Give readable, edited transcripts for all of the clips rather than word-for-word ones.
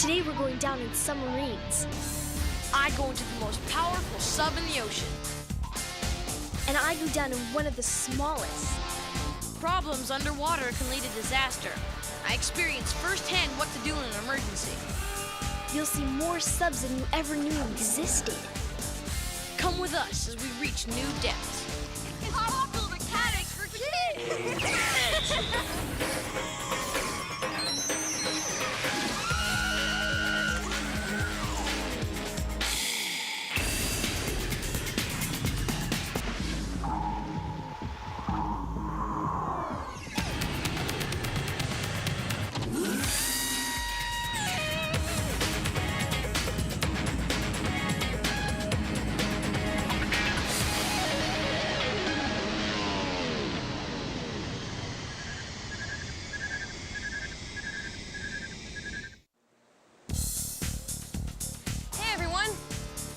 Today we're going down in submarines. I go into the most powerful sub in the ocean. And I go down in one of the smallest. Problems underwater can lead to disaster. I experienced firsthand what to do in an emergency. You'll see more subs than you ever knew existed. Come with us as we reach new depths. It's awful mechanics for kids!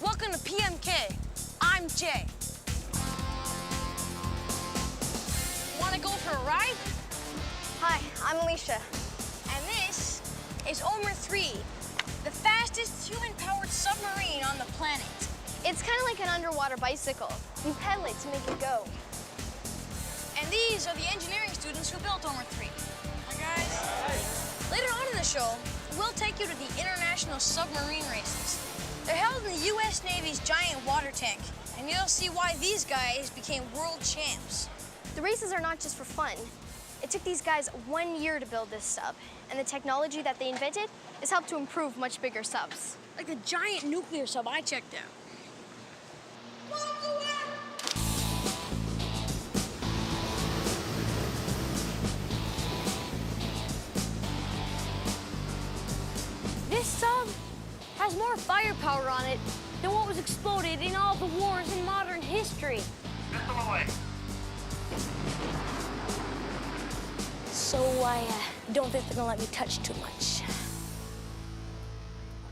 Welcome to PMK. I'm Jay. Want to go for a ride? Hi, I'm Alicia. And this is Omer 3, the fastest human-powered submarine on the planet. It's kind of like an underwater bicycle. You pedal it to make it go. And these are the engineering students who built Omer 3. Hi, guys. Hi. Later on in the show, we'll take you to the international submarine races. They're held in the U.S. Navy's giant water tank, and you'll see why these guys became world champs. The races are not just for fun. It took these guys 1 year to build this sub, and the technology that they invented has helped to improve much bigger subs. Like the giant nuclear sub I checked out. This sub has more firepower on it than what was exploded in all the wars in modern history. Missile away. So I don't think they're gonna let me touch too much.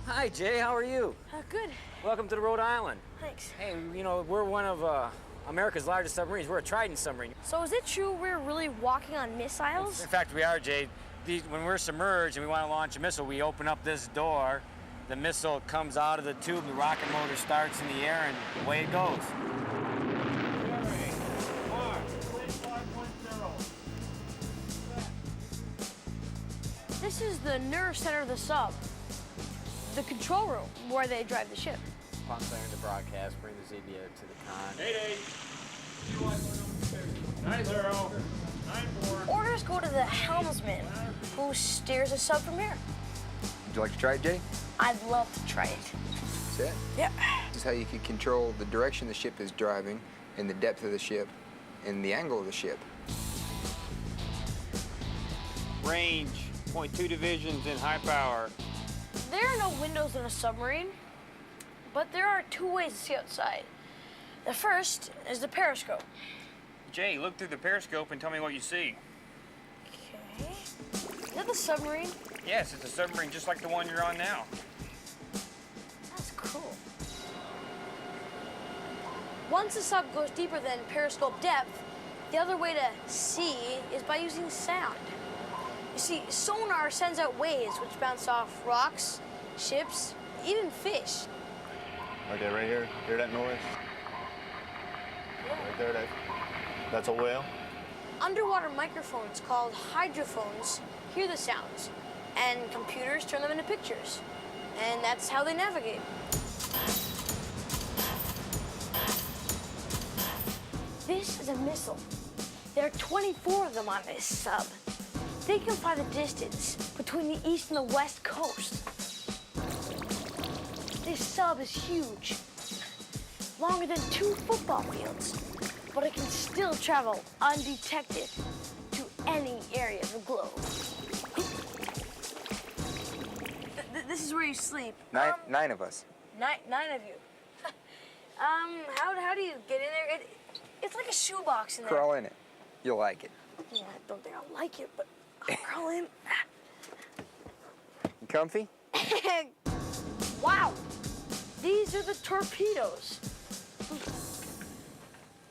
Hi, Jay. How are you? Good. Welcome to the Rhode Island. Thanks. Hey, you know, we're one of America's largest submarines. We're a Trident submarine. So is it true we're really walking on missiles? In fact, we are, Jay. When we're submerged and we want to launch a missile, we open up this door. The missile comes out of the tube, the rocket motor starts in the air, and away it goes. This is the nerve center of the sub. The control room, where they drive the ship. Pumps iron to broadcast, bring the Zebia to the con. 90. Orders go to the helmsman, who steers the sub from here. Would you like to try it, Jay? I'd love to try it. That's it? Yeah. This is how you can control the direction the ship is driving, and the depth of the ship, and the angle of the ship. Range, 0.2 divisions in high power. There are no windows in a submarine, but there are two ways to see outside. The first is the periscope. Jay, look through the periscope and tell me what you see. Okay. Is that the submarine? Yes, it's a submarine just like the one you're on now. That's cool. Once the sub goes deeper than periscope depth, the other way to see is by using sound. You see, sonar sends out waves which bounce off rocks, ships, even fish. Okay, right here. Hear that noise? Right there, that's a whale. Underwater microphones called hydrophones hear the sounds, and computers turn them into pictures. And that's how they navigate. This is a missile. There are 24 of them on this sub. They can fly the distance between the east and the west coast. This sub is huge, longer than 2 football fields, but it can still travel undetected to any area of the globe. This is where you sleep. Nine of us. Nine of you. How do you get in there? It's like a shoebox in there. Crawl in it. You'll like it. Yeah, I don't think I'll like it, but I'll crawl in. You comfy? Wow! These are the torpedoes.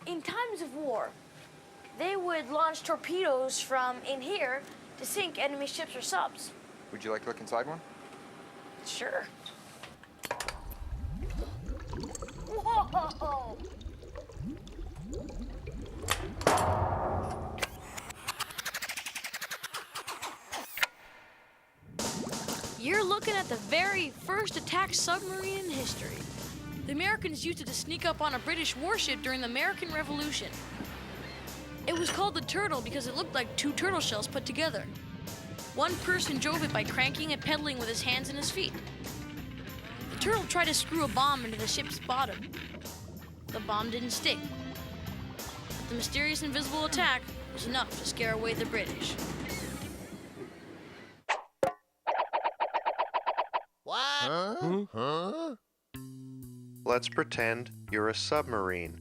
In times of war, they would launch torpedoes from in here to sink enemy ships or subs. Would you like to look inside one? Sure. Whoa! You're looking at the very first attacked submarine in history. The Americans used it to sneak up on a British warship during the American Revolution. It was called the Turtle because it looked like two turtle shells put together. One person drove it by cranking and pedaling with his hands and his feet. The turtle tried to screw a bomb into the ship's bottom. The bomb didn't stick. The mysterious invisible attack was enough to scare away the British. Let's pretend you're a submarine.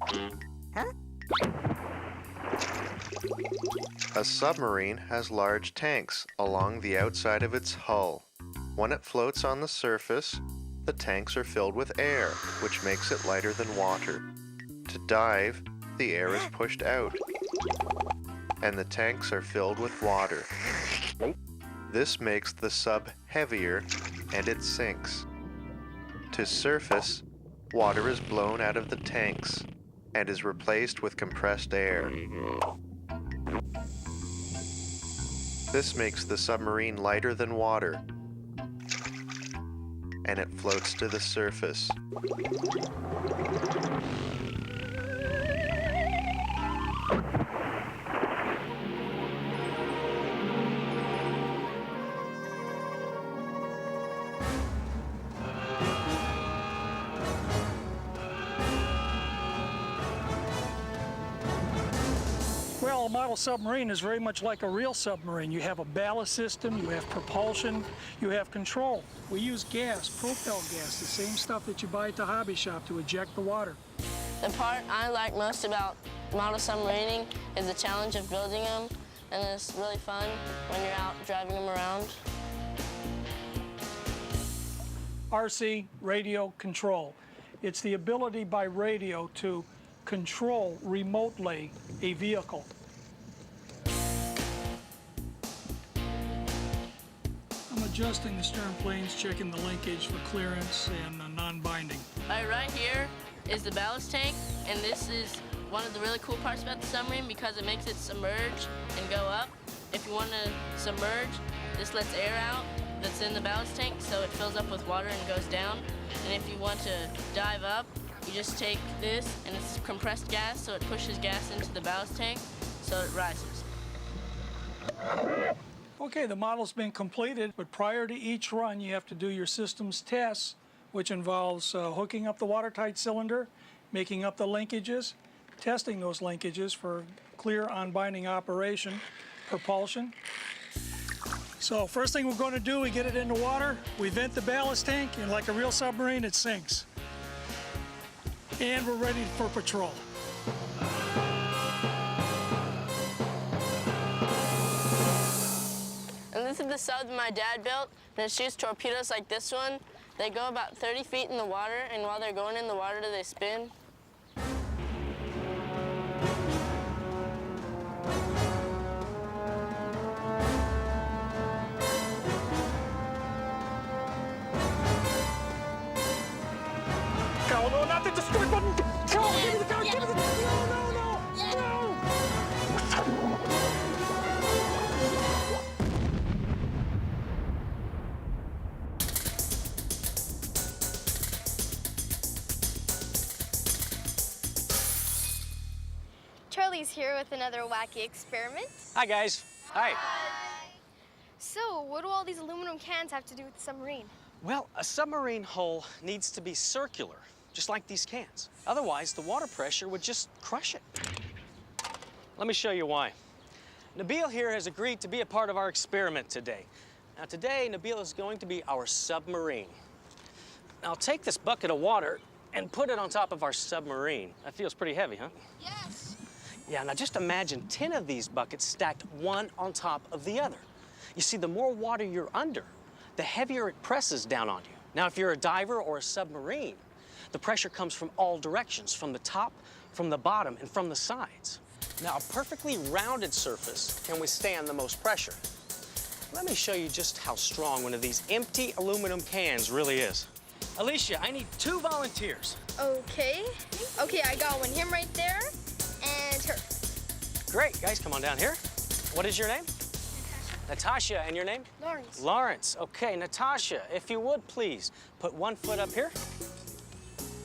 A submarine has large tanks along the outside of its hull. When it floats on the surface, the tanks are filled with air, which makes it lighter than water. To dive, the air is pushed out, and the tanks are filled with water. This makes the sub heavier, and it sinks. To surface, water is blown out of the tanks and is replaced with compressed air. This makes the submarine lighter than water, and it floats to the surface. Well, a model submarine is very much like a real submarine. You have a ballast system, you have propulsion, you have control. We use gas, propel gas, the same stuff that you buy at the hobby shop to eject the water. The part I like most about model submarining is the challenge of building them, and it's really fun when you're out driving them around. RC, radio control. It's the ability by radio to control remotely a vehicle. I'm adjusting the stern planes, checking the linkage for clearance and non-binding. Right here is the ballast tank, and this is one of the really cool parts about the submarine because it makes it submerge and go up. If you want to submerge, this lets air out that's in the ballast tank, so it fills up with water and goes down. And if you want to dive up, you just take this, and it's compressed gas, so it pushes gas into the ballast tank, so it rises. Okay, the model's been completed, but prior to each run, you have to do your systems tests, which involves hooking up the watertight cylinder, making up the linkages, testing those linkages for clear on-binding operation, propulsion. So first thing we're going to do, we get it in the water, we vent the ballast tank, and like a real submarine, it sinks. And we're ready for patrol. And this is the sub that my dad built, and it shoots torpedoes like this one. They go about 30 feet in the water, and while they're going in the water, they spin. Oh, no, not the destroy button! Oh, give me the gun, give me the gun! No! Charlie's here with another wacky experiment. Hi, guys. Hi. So, what do all these aluminum cans have to do with the submarine? Well, a submarine hull needs to be circular, just like these cans. Otherwise, the water pressure would just crush it. Let me show you why. Nabil here has agreed to be a part of our experiment today. Now, today, Nabil is going to be our submarine. Now, I'll take this bucket of water and put it on top of our submarine. That feels pretty heavy, huh? Yes. Yeah, now just imagine 10 of these buckets stacked one on top of the other. You see, the more water you're under, the heavier it presses down on you. Now, if you're a diver or a submarine, the pressure comes from all directions, from the top, from the bottom, and from the sides. Now, a perfectly rounded surface can withstand the most pressure. Let me show you just how strong one of these empty aluminum cans really is. Alicia, I need 2 volunteers. Okay. Okay, I got one. Him right there, and her. Great, guys, come on down here. What is your name? Natasha, and your name? Lawrence. Lawrence. Okay, Natasha, if you would please put 1 foot up here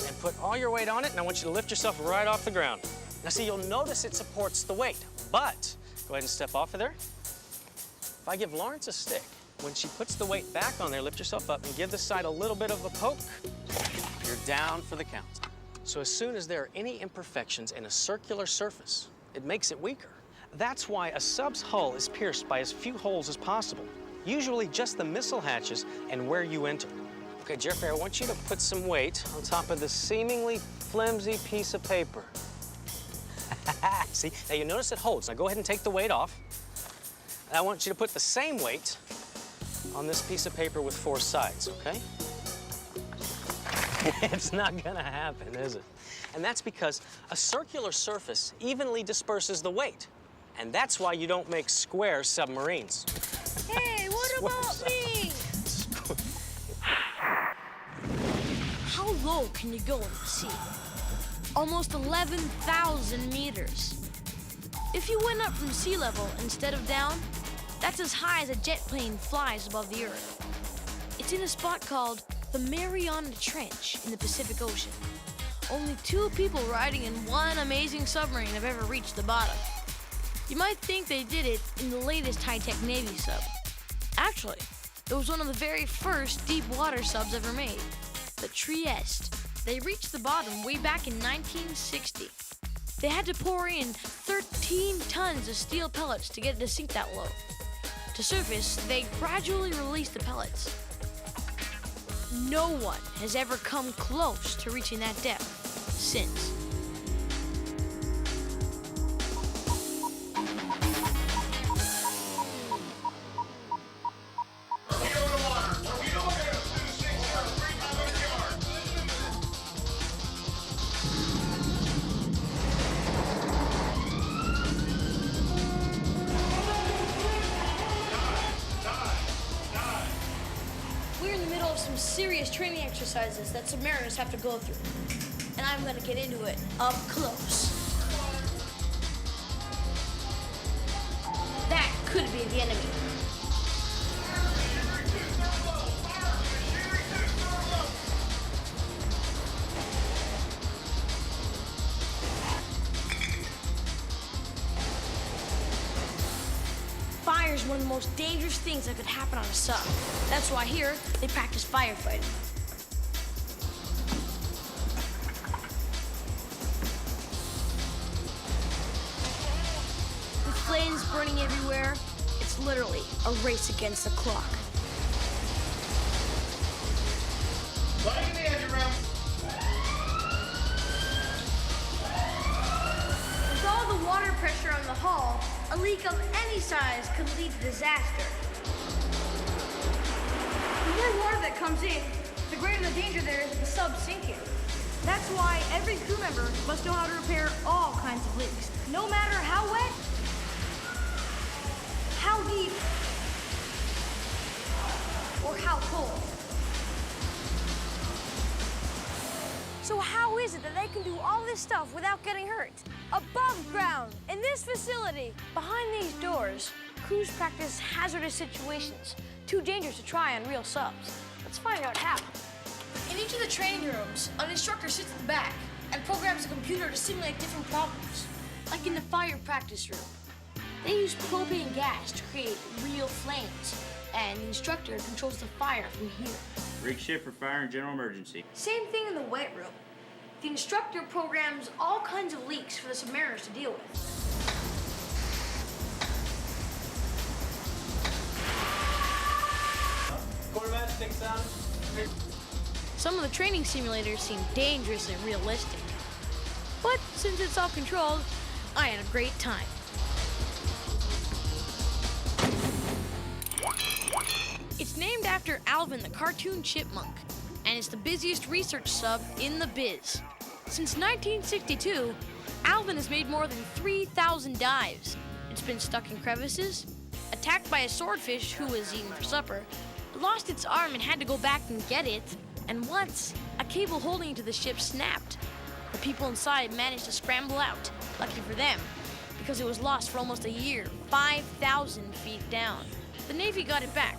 and put all your weight on it, and I want you to lift yourself right off the ground. Now, see, you'll notice it supports the weight, but go ahead and step off of there. If I give Lawrence a stick, when she puts the weight back on there, lift yourself up and give this side a little bit of a poke. You're down for the count. So as soon as there are any imperfections in a circular surface, it makes it weaker. That's why a sub's hull is pierced by as few holes as possible, usually just the missile hatches and where you enter. Okay, Jeffrey, I want you to put some weight on top of this seemingly flimsy piece of paper. See, now you notice it holds. Now go ahead and take the weight off. I want you to put the same weight on this piece of paper with 4 sides, okay? It's not gonna happen, is it? And that's because a circular surface evenly disperses the weight. And that's why you don't make square submarines. Hey, what about me? How low can you go in the sea? Almost 11,000 meters. If you went up from sea level instead of down, that's as high as a jet plane flies above the Earth. It's in a spot called the Mariana Trench in the Pacific Ocean. Only 2 people riding in one amazing submarine have ever reached the bottom. You might think they did it in the latest high-tech Navy sub. Actually, it was one of the very first deep water subs ever made, the Trieste. They reached the bottom way back in 1960. They had to pour in 13 tons of steel pellets to get it to sink that low. To surface, they gradually released the pellets. No one has ever come close to reaching that depth since. We're in the middle of some serious training exercises that submariners have to go through. And I'm gonna get into it up close. That could be the enemy. Fire is one of the most dangerous things that could happen on a sub. That's why here, they practice firefighting. With flames burning everywhere, it's literally a race against the clock. Lighting the engine room. With all the water pressure on the hull, a leak of any size could lead to disaster. The more water that comes in, the greater the danger there is of the sub sinking. That's why every crew member must know how to repair all kinds of leaks, no matter how wet, how deep, or how cold. So how is it that they can do all this stuff without getting hurt? Above ground, in this facility. Behind these doors, crews practice hazardous situations, too dangerous to try on real subs. Let's find out how. In each of the training rooms, an instructor sits at the back and programs a computer to simulate different problems. Like in the fire practice room, they use propane gas to create real flames, and the instructor controls the fire from here. Rig shift for fire and general emergency. Same thing in the wet room. The instructor programs all kinds of leaks for the submariners to deal with. Quartermaster, take sound. Some of the training simulators seem dangerous and realistic. But since it's all controlled, I had a great time. It's named after Alvin the cartoon chipmunk, and it's the busiest research sub in the biz. Since 1962, Alvin has made more than 3,000 dives. It's been stuck in crevices, attacked by a swordfish who was eaten for supper, lost its arm and had to go back and get it. And once, a cable holding it to the ship snapped. The people inside managed to scramble out, lucky for them, because it was lost for almost a year, 5,000 feet down. The Navy got it back.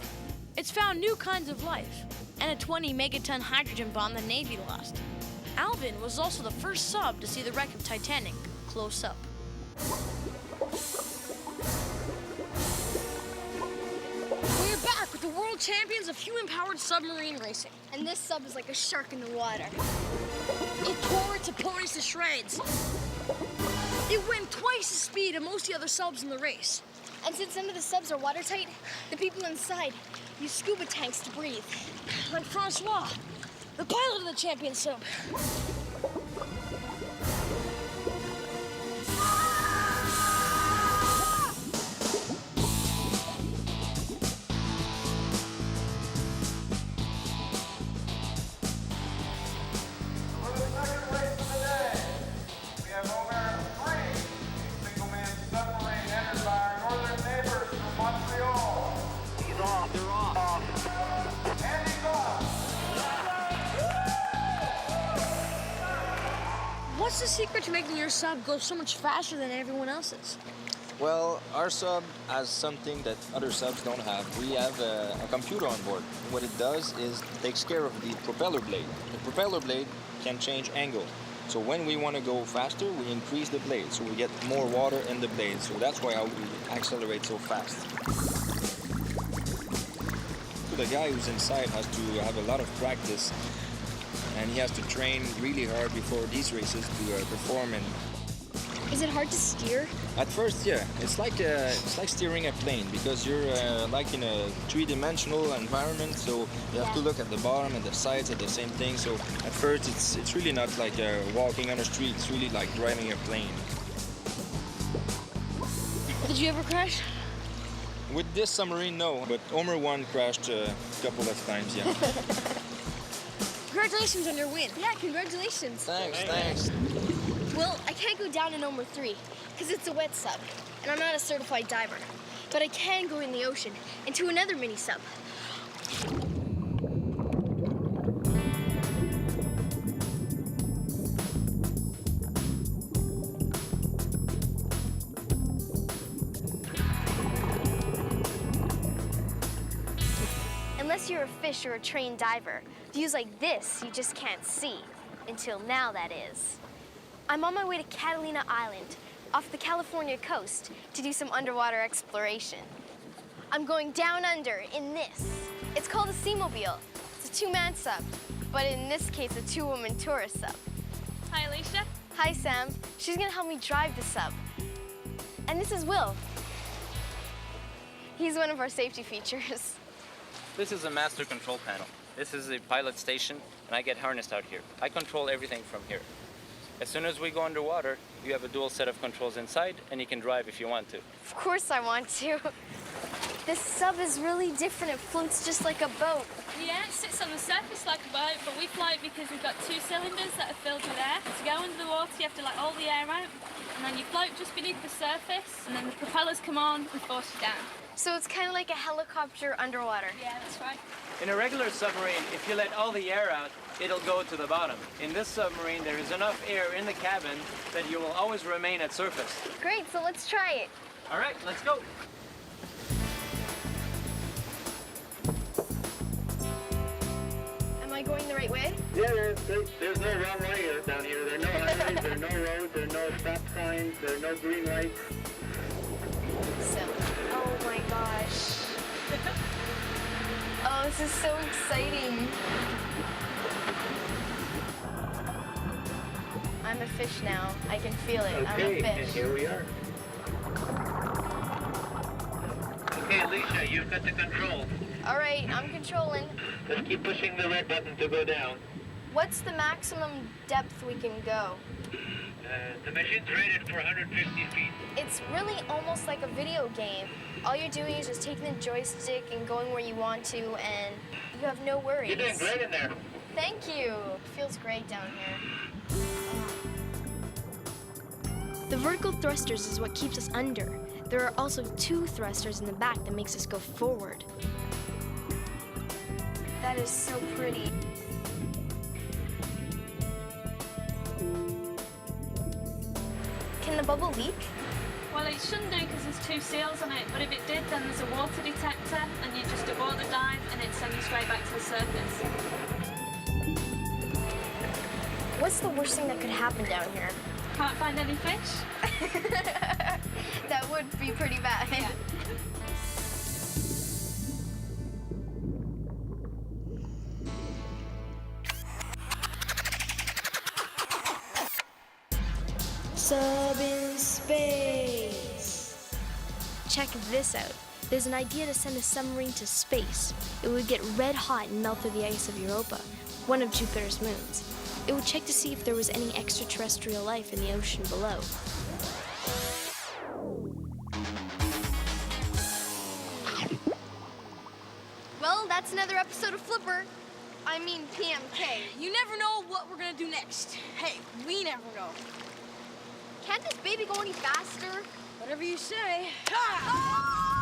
It's found new kinds of life, and a 20 megaton hydrogen bomb the Navy lost. Alvin was also the first sub to see the wreck of Titanic close up. We're back with the world champions of human-powered submarine racing. And this sub is like a shark in the water. It tore its opponents to shreds. It went twice the speed of most of the other subs in the race. And since some of the subs are watertight, the people inside use scuba tanks to breathe. Like Francois, the pilot of the champion sub. What's the secret to making your sub go so much faster than everyone else's? Well, our sub has something that other subs don't have. We have a computer on board. What it does is takes care of the propeller blade. The propeller blade can change angle. So when we want to go faster, we increase the blade, so we get more water in the blade. So that's why we accelerate so fast. So the guy who's inside has to have a lot of practice, and he has to train really hard before these races to perform. And is it hard to steer? At first, yeah. It's like steering a plane, because you're like in a three-dimensional environment, so you have to look at the bottom and the sides at the same thing. So at first, it's really not like walking on a street. It's really like driving a plane. Did you ever crash? With this submarine, no. But Homer 1 crashed a couple of times, yeah. Congratulations on your win. Yeah, congratulations. Thanks. Well, I can't go down in Homer 3 because it's a wet sub, and I'm not a certified diver. But I can go in the ocean into another mini sub. Unless you're a fish or a trained diver, views like this you just can't see. Until now, that is. I'm on my way to Catalina Island, off the California coast, to do some underwater exploration. I'm going down under in this. It's called a Seamobile. It's a two-man sub, but in this case, a two-woman tourist sub. Hi, Alicia. Hi, Sam. She's gonna help me drive the sub. And this is Will. He's one of our safety features. This is a master control panel. This is the pilot station, and I get harnessed out here. I control everything from here. As soon as we go underwater, you have a dual set of controls inside, and you can drive if you want to. Of course I want to. This sub is really different. It floats just like a boat. Yeah, it sits on the surface like a boat, but we float because we've got two cylinders that are filled with air. To go under the water, you have to let all the air out, and then you float just beneath the surface, and then the propellers come on and force you down. So it's kind of like a helicopter underwater. Yeah, that's right. In a regular submarine, if you let all the air out, it'll go to the bottom. In this submarine, there is enough air in the cabin that you will always remain at surface. Great, so let's try it. All right, let's go. Am I going the right way? Yeah, there's no wrong way here down here. There are no highways, there are no roads, there are no stop signs, there are no green lights. So, oh my gosh. Oh, this is so exciting. I'm a fish now. I can feel it. I'm a Okay, and fish. here we are. Okay, Alicia, you've got the control. All right, I'm controlling. Just keep pushing the red button to go down. What's the maximum depth we can go? The machine's rated for 150 feet. It's really almost like a video game. All you're doing is just taking the joystick and going where you want to, and you have no worries. You're doing great in there. Thank you. It feels great down here. The vertical thrusters is what keeps us under. There are also 2 thrusters in the back that makes us go forward. That is so pretty. Can the bubble leak? Well, it shouldn't do because there's 2 seals on it, but if it did, then there's a water detector, and you just abort the dive, and it'd send you straight back to the surface. What's the worst thing that could happen down here? Can't find any fish? That would be pretty bad. Yeah. Sub in space. Check this out. There's an idea to send a submarine to space. It would get red hot and melt through the ice of Europa, one of Jupiter's moons. It would check to see if there was any extraterrestrial life in the ocean below. Well, that's another episode of Flipper. I mean PMK. You never know what we're gonna do next. Hey, we never know. Can't this baby go any faster? Whatever you say. Ah!